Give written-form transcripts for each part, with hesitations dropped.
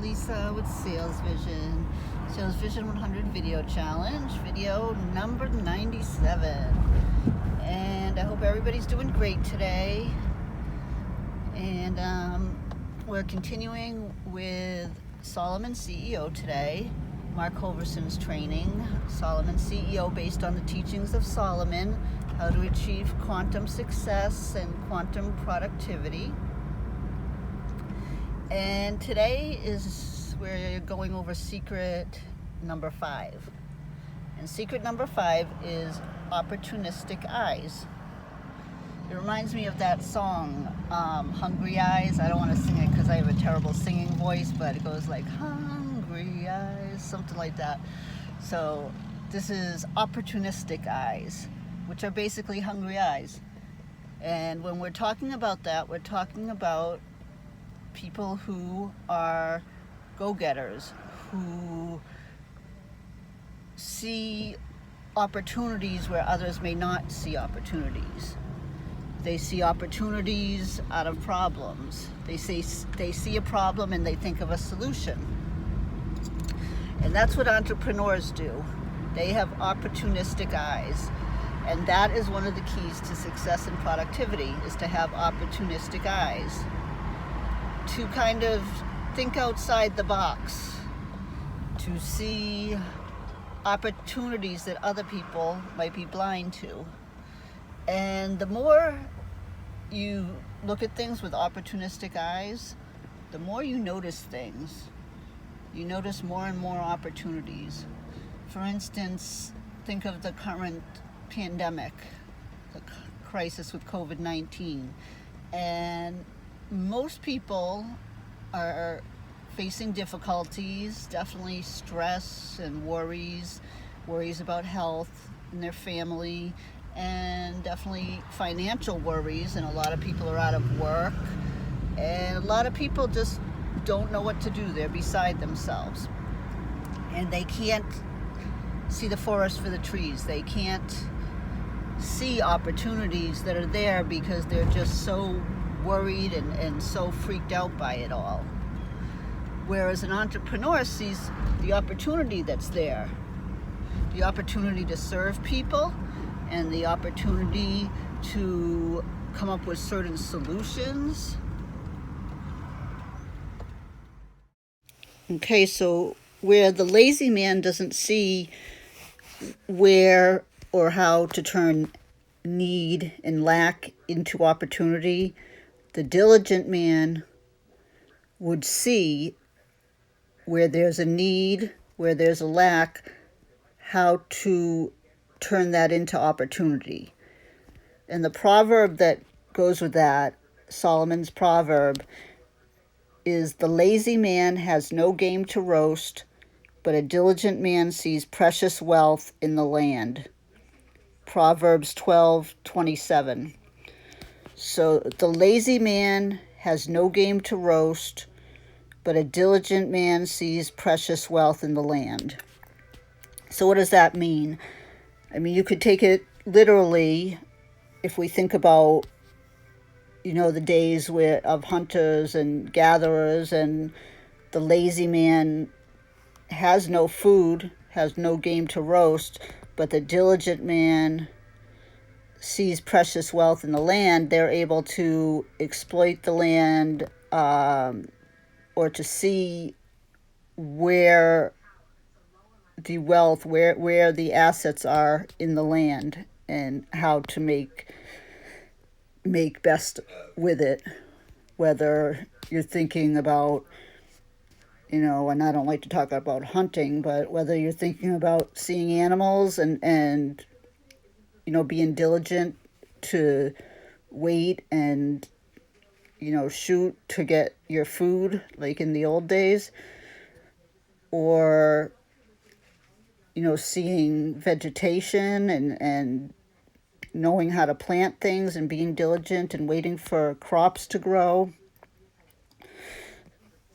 Lisa with Salesvision. Salesvision 100 Video Challenge, video number 97. And I hope everybody's doing great today. And we're continuing with SolomonCEO today. Mark Hoverson's training, SolomonCEO, based on the teachings of Solomon, how to achieve quantum success and quantum productivity. And today we're going over secret number 5. And secret number 5 is opportunistic eyes. It reminds me of that song, Hungry Eyes. I don't want to sing it because I have a terrible singing voice, but it goes like, hungry eyes, something like that. So this is opportunistic eyes, which are basically hungry eyes. And when we're talking about that, we're talking about people who are go-getters, who see opportunities where others may not see opportunities. They see opportunities out of problems. They see a problem and they think of a solution. And that's what entrepreneurs do. They have opportunistic eyes. And that is one of the keys to success and productivity, is to have opportunistic eyes. To kind of think outside the box, to see opportunities that other people might be blind to. And the more you look at things with opportunistic eyes, the more you notice things. You notice more and more opportunities. For instance, think of the current pandemic, the crisis with COVID-19. And most people are facing difficulties, definitely stress and worries about health and their family, and definitely financial worries. And a lot of people are out of work, and a lot of people just don't know what to do. They're beside themselves, and they can't see the forest for the trees. They can't see opportunities that are there because they're just so worried and so freaked out by it all. Whereas an entrepreneur sees the opportunity that's there, the opportunity to serve people, and the opportunity to come up with certain solutions. Okay, so where the lazy man doesn't see where or how to turn need and lack into opportunity, the diligent man would see where there's a need, where there's a lack, how to turn that into opportunity. And the proverb that goes with that, Solomon's proverb, is the lazy man has no game to roast, but a diligent man sees precious wealth in the land. Proverbs 12:27. So the lazy man has no game to roast, but a diligent man sees precious wealth in the land. So what does that mean? I mean, you could take it literally if we think about, the days of hunters and gatherers, and the lazy man has no food, has no game to roast, but the diligent man sees precious wealth in the land. They're able to exploit the land, or to see where the wealth, where the assets are in the land, and how to make best with it. Whether you're thinking about, and I don't like to talk about hunting, but whether you're thinking about seeing animals and being diligent to wait and, shoot to get your food, like in the old days, or, seeing vegetation and knowing how to plant things and being diligent and waiting for crops to grow.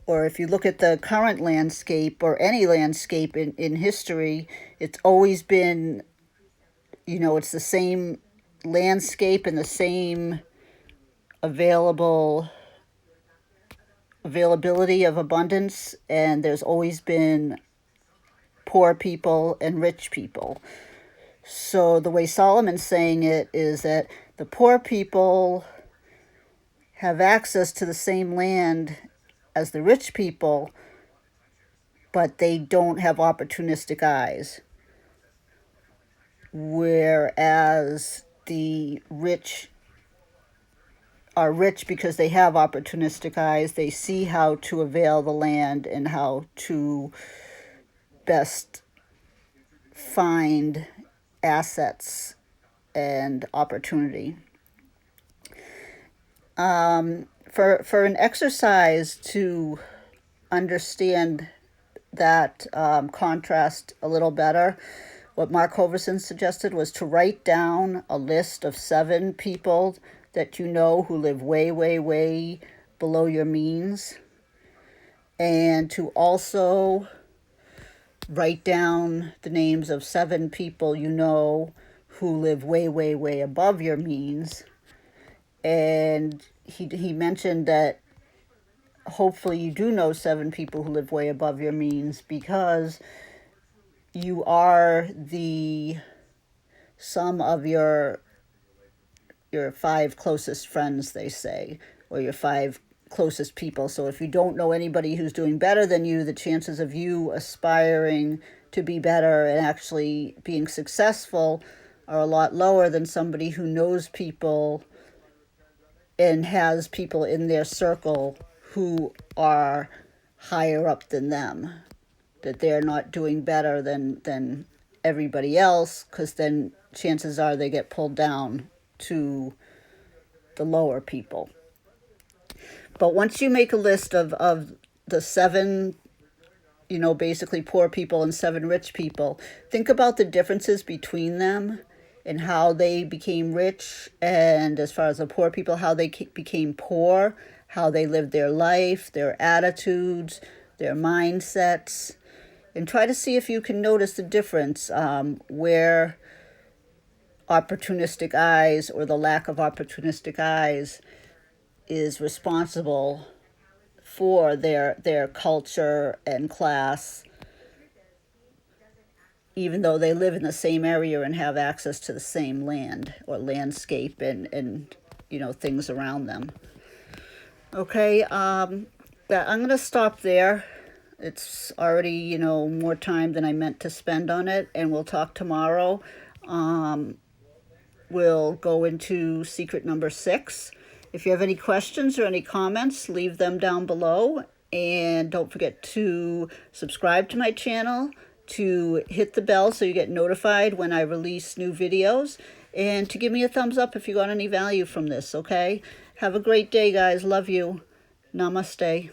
Or if you look at the current landscape, or any landscape in history, it's always been, it's the same landscape and the same available availability of abundance, and there's always been poor people and rich people. So the way Solomon's saying it is that the poor people have access to the same land as the rich people, but they don't have opportunistic eyes. Whereas the rich are rich because they have opportunistic eyes. They see how to avail the land and how to best find assets and opportunity. For an exercise to understand that contrast a little better, what Mark Hoverson suggested was to write down a list of 7 people that you know who live way, way, way below your means, and to also write down the names of 7 people you know who live way, way, way above your means. And he mentioned that hopefully you do know 7 people who live way above your means, because you are the sum of your 5 closest friends, they say, or your 5 closest people. So if you don't know anybody who's doing better than you, the chances of you aspiring to be better and actually being successful are a lot lower than somebody who knows people and has people in their circle who are higher up than them, that they're not doing better than everybody else, because then chances are they get pulled down to the lower people. But once you make a list of the 7, basically poor people and 7 rich people, think about the differences between them and how they became rich, and as far as the poor people, how they became poor, how they lived their life, their attitudes, their mindsets, and try to see if you can notice the difference where opportunistic eyes or the lack of opportunistic eyes is responsible for their culture and class, even though they live in the same area and have access to the same land or landscape and things around them. Okay, I'm going to stop there. It's already, more time than I meant to spend on it, and we'll talk tomorrow. We'll go into secret number 6. If you have any questions or any comments, leave them down below. And don't forget to subscribe to my channel, to hit the bell so you get notified when I release new videos, and to give me a thumbs up if you got any value from this, okay? Have a great day, guys. Love you. Namaste.